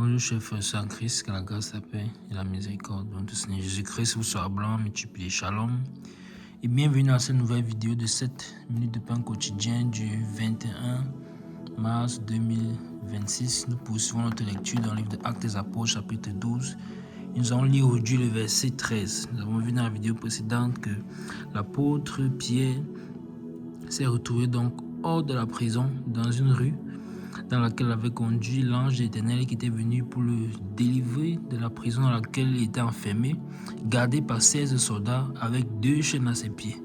Bonjour, chers frères et sœurs en Christ, que la grâce, la paix et la miséricorde de notre Seigneur Jésus-Christ vous soit blanc, multiplié, shalom. Et bienvenue à cette nouvelle vidéo de 7 minutes de pain quotidien du 21 mars 2026. Nous poursuivons notre lecture dans le livre des Actes des Apôtres, chapitre 12. Nous allons lire aujourd'hui le verset 13. Nous avons vu dans la vidéo précédente que l'apôtre Pierre s'est retrouvé donc hors de la prison, dans une rue, dans laquelle avait conduit l'ange éternel qui était venu pour le délivrer de la prison dans laquelle il était enfermé, gardé par 16 soldats avec 2 chaînes à ses pieds.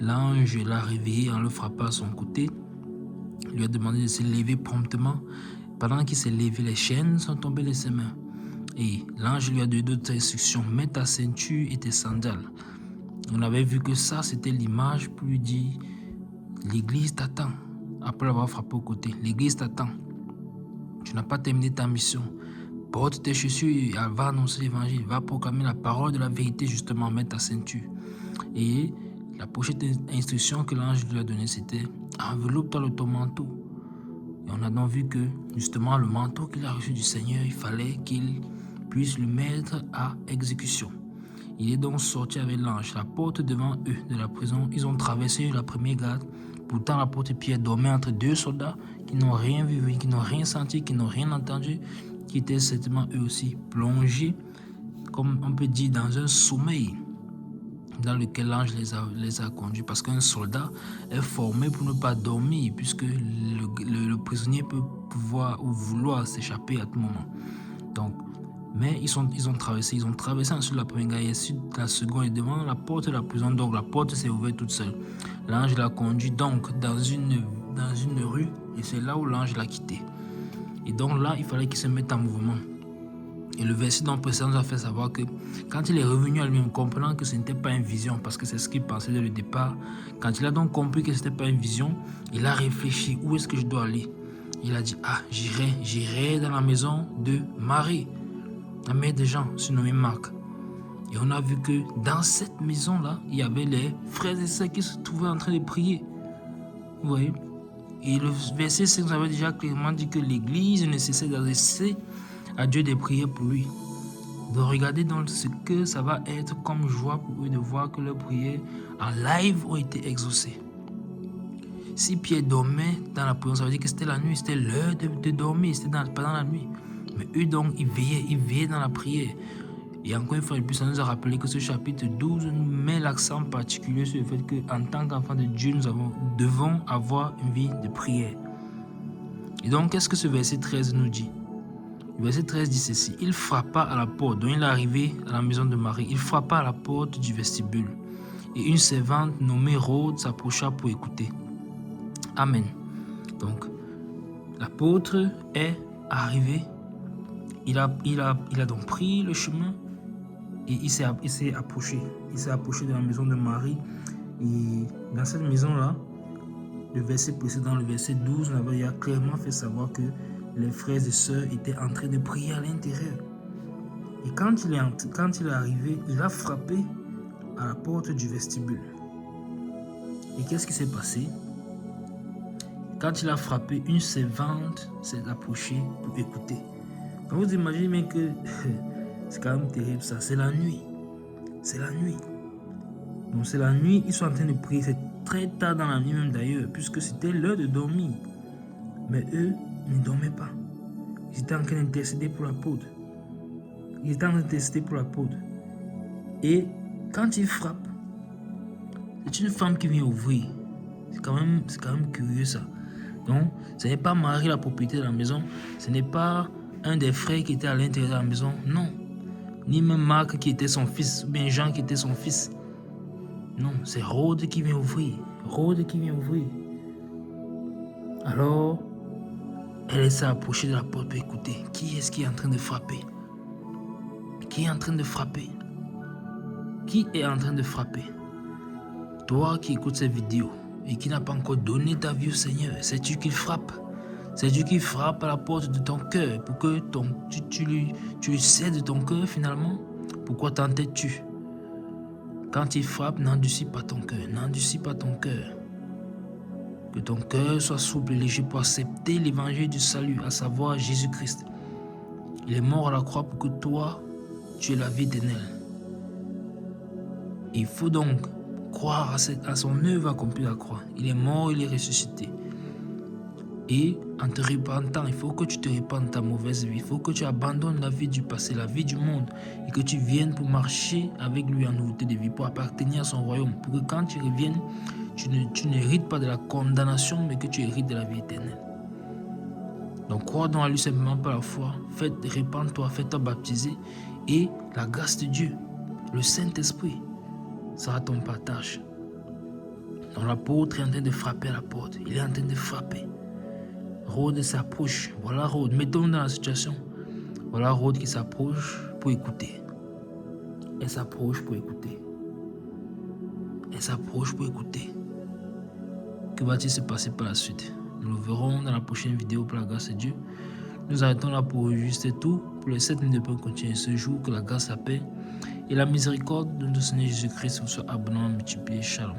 L'ange l'a réveillé en le frappant à son côté, lui a demandé de se lever promptement. Pendant qu'il s'est levé, les chaînes sont tombées de ses mains. Et l'ange lui a donné d'autres instructions: mets ta ceinture et tes sandales. On avait vu que ça, c'était l'image pour lui dire: l'église t'attend. Après l'avoir frappé au côté, l'église t'attend. Tu n'as pas terminé ta mission. Porte tes chaussures et va annoncer l'évangile. Va proclamer la parole de la vérité, justement, mets ta ceinture. Et la prochaine instruction que l'ange lui a donnée, c'était: enveloppe-toi de ton manteau. Et on a donc vu que, justement, le manteau qu'il a reçu du Seigneur, il fallait qu'il puisse le mettre à exécution. Il est donc sorti avec l'ange, la porte devant eux de la prison. Ils ont traversé la première garde. Pourtant, l'apôtre Pierre dormait entre 2 soldats qui n'ont rien vu, qui n'ont rien senti, qui n'ont rien entendu, qui étaient certainement eux aussi plongés, comme on peut dire, dans un sommeil dans lequel l'ange les a conduits. Parce qu'un soldat est formé pour ne pas dormir, puisque le prisonnier peut pouvoir ou vouloir s'échapper à tout moment. Donc, mais ils ont traversé ensuite la première garde et ensuite la seconde, et devant la porte de la prison, donc la porte s'est ouverte toute seule. L'ange l'a conduit donc dans une rue, et c'est là où l'ange l'a quitté. Et donc là, il fallait qu'il se mette en mouvement. Et le verset dans le précédent nous a fait savoir que quand il est revenu à lui-même, comprenant que ce n'était pas une vision, parce que c'est ce qu'il pensait dès le départ, quand il a donc compris que ce n'était pas une vision, il a réfléchi: où est-ce que je dois aller? Il a dit: j'irai dans la maison de Marie, la mère de Jean, surnommée Marc. Et on a vu que dans cette maison-là, il y avait les frères et sœurs qui se trouvaient en train de prier. Vous voyez? Et le verset 5 nous avait déjà clairement dit que l'église ne cessait d'adresser à Dieu des prières pour lui. Donc regardez donc ce que ça va être comme joie pour eux de voir que leurs prières en live ont été exaucées. Si Pierre dormait dans la prison, ça veut dire que c'était la nuit, c'était l'heure de dormir, c'était pendant la nuit. Mais eux donc, ils veillaient dans la prière. Et encore une fois de plus, ça nous a rappelé que ce chapitre 12 nous met l'accent particulier sur le fait qu'en tant qu'enfants de Dieu, nous devons avoir une vie de prière. Et donc, qu'est-ce que ce verset 13 nous dit? Le verset 13 dit ceci: il frappa à la porte. Donc, il est arrivé à la maison de Marie. Il frappa à la porte du vestibule. Et une servante nommée Rhode s'approcha pour écouter. Amen. Donc, l'apôtre est arrivé. Il a donc pris le chemin et il s'est approché. Il s'est approché de la maison de Marie. Et dans cette maison-là, le verset précédent, le verset 12, on avait clairement fait savoir que les frères et sœurs étaient en train de prier à l'intérieur. Et quand il est arrivé, il a frappé à la porte du vestibule. Et qu'est-ce qui s'est passé? Quand il a frappé, une servante s'est approchée pour écouter. Donc vous imaginez bien que c'est quand même terrible ça. C'est la nuit. C'est la nuit. Donc c'est la nuit, ils sont en train de prier. C'est très tard dans la nuit même d'ailleurs, puisque c'était l'heure de dormir. Mais eux ne dormaient pas. Ils étaient en train d'intercéder pour l'apôtre. Et quand ils frappent, c'est une femme qui vient ouvrir. C'est quand même curieux ça. Donc, ce n'est pas Marie la propriétaire de la maison. Ce n'est pas un des frères qui était à l'intérieur de la maison. Non. Ni même Marc qui était son fils, ou bien Jean qui était son fils. Non, c'est Rhode qui vient ouvrir. Alors, elle s'est approchée de la porte pour écouter. Qui est-ce qui est en train de frapper? Qui est en train de frapper? Toi qui écoutes cette vidéo et qui n'as pas encore donné ta vie au Seigneur, sais-tu qu'il frappe? Sais-tu qu'il frappe à la porte de ton cœur pour que tu lui cèdes ton cœur finalement? Pourquoi t'entêtes-tu? Quand il frappe, n'endurcis pas ton cœur. Que ton cœur soit souple et léger pour accepter l'évangile du salut, à savoir Jésus-Christ. Il est mort à la croix pour que toi, tu aies la vie éternelle. Il faut donc croire à son œuvre accomplie à la croix. Il est mort, il est ressuscité. Et en te repentant, il faut que tu te repentes de ta mauvaise vie. Il faut que tu abandonnes la vie du passé, la vie du monde. Et que tu viennes pour marcher avec lui en nouveauté de vie, pour appartenir à son royaume. Pour que quand tu reviennes, tu n'hérites pas de la condamnation, mais que tu hérites de la vie éternelle. Donc crois donc à lui simplement par la foi. Repends-toi, fais-toi baptiser. Et la grâce de Dieu, le Saint-Esprit, sera ton partage. Donc l'apôtre est en train de frapper à la porte. Il est en train de frapper. Rhodes s'approche. Voilà Rhodes. Mettons-nous dans la situation. Voilà Rhodes qui s'approche pour écouter. Elle s'approche pour écouter. Elle s'approche pour écouter. Que va-t-il se passer par la suite? Nous le verrons dans la prochaine vidéo par la grâce de Dieu. Nous arrêtons là pour juste tout. Pour les 7 minutes de pain continuer ce jour. Que la grâce, la paix et la miséricorde de notre Seigneur Jésus-Christ vous soient abondamment multipliés. Shalom.